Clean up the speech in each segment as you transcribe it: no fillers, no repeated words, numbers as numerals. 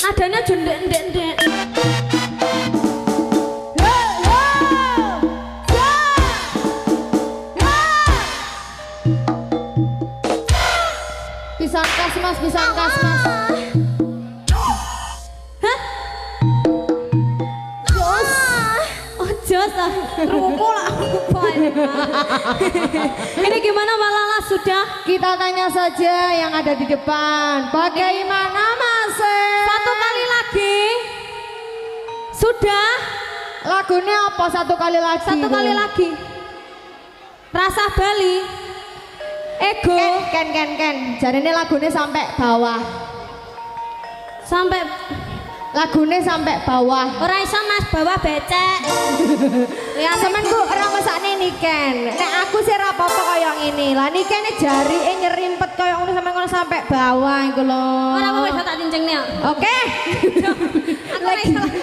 Adanya jendek-ndek. Pisan kas mas, pisan kas mas. Hah? Jos. Oh jos lah. Rukul apa ini? Ini gimana Mbak Lala sudah? Kita tanya saja yang ada di depan. Bagaimana mas? Satu kali lagi. Sudah. Lagunya apa satu kali lagi? Satu kali lagi. Rasa Bali. Ego. Ken. Jadi ini lagunya sampai bawah. Sampai Lagunya sampai bawah. ora iso Mas bawah becek. Ya Semenku orang masakne Niken. Nek aku sih ra apa-apa kaya ngene. Lah Niken jarike nyerimpet kaya ngono sampe ngono sampai bawah iku lho. ora apa wis tak cincenge. Oke. Aku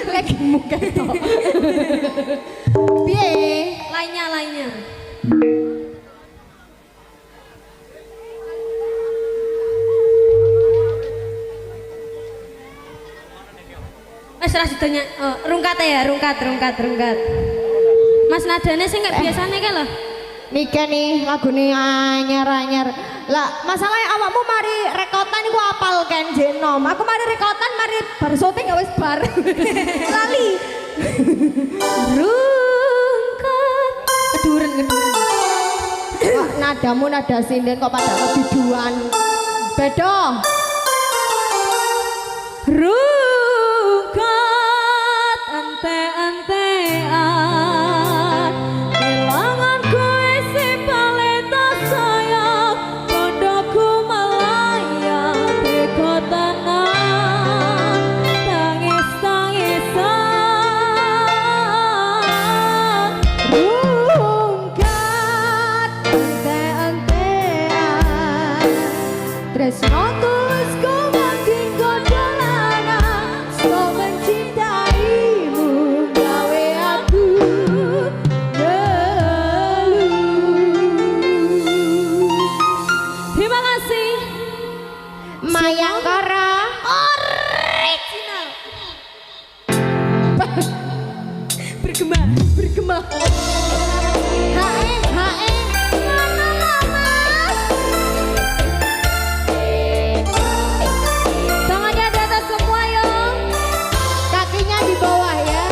Lagi muka to. Piye? lainnya. Wes ra ditanya, rungkat ya, rungkat. Mas nadane sing gak biasane ki lho. Niken nih lagune anyar-anyar. Lah masalahnya awakmu mari rekotan iku apal kan jenom. Aku mari rekotan mari bar syuting ya wis bar. Lali. Rungkat. Keduren. Kok nadamu nada sinden kok pada kebiduan. Bedo. Rungkat ante-antean kelangan kowe sing paling tak sayang pondoku melayang teko tenan tangis-tangisan Rungkat ante-antean tresno tulus gumanting kodolana so mencintaimu gawe aku ngeluh. Terima kasih Mayangkara original bergema hae mana mas tangannya di atas semua yo kakinya di bawah ya.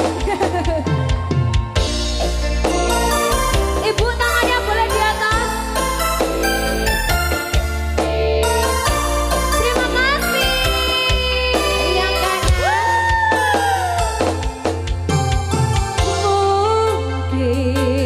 ibu tangannya boleh di atas terima kasih Yang kanan mungkin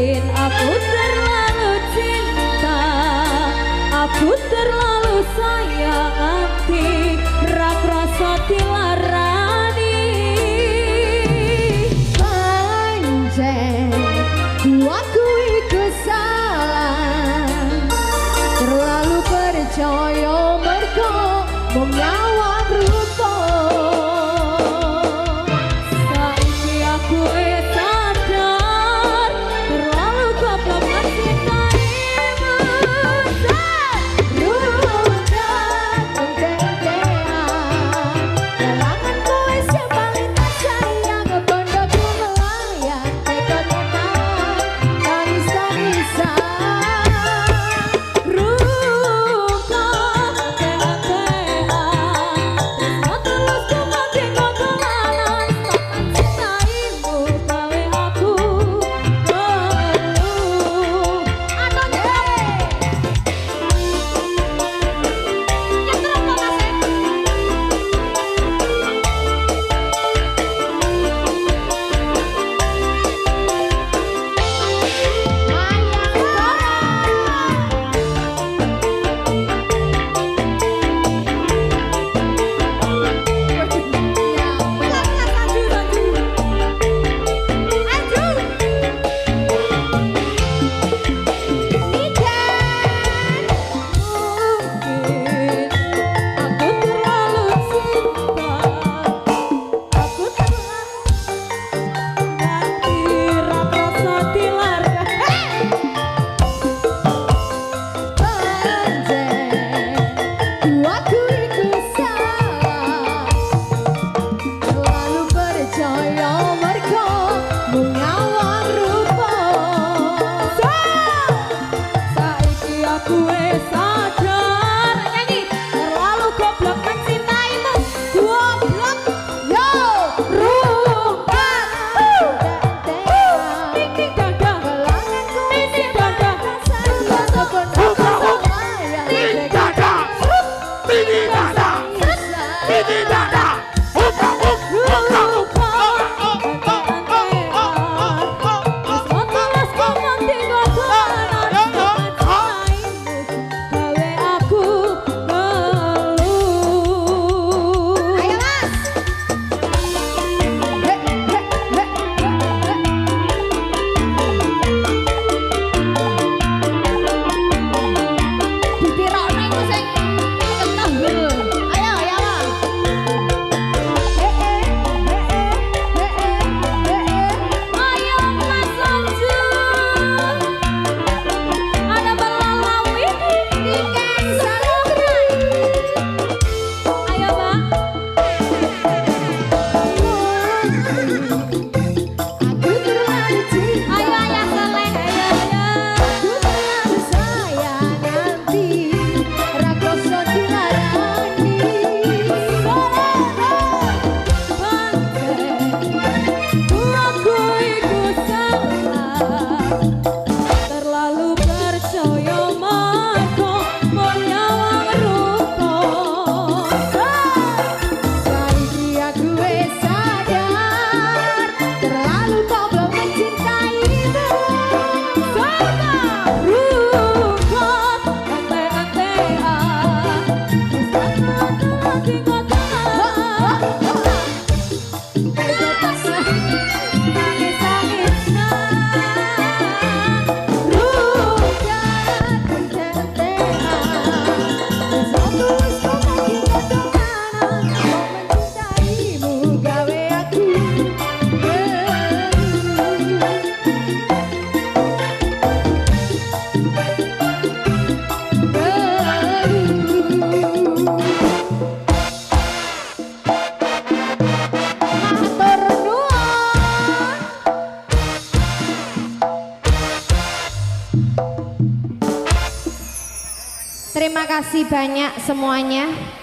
Terima kasih banyak semuanya.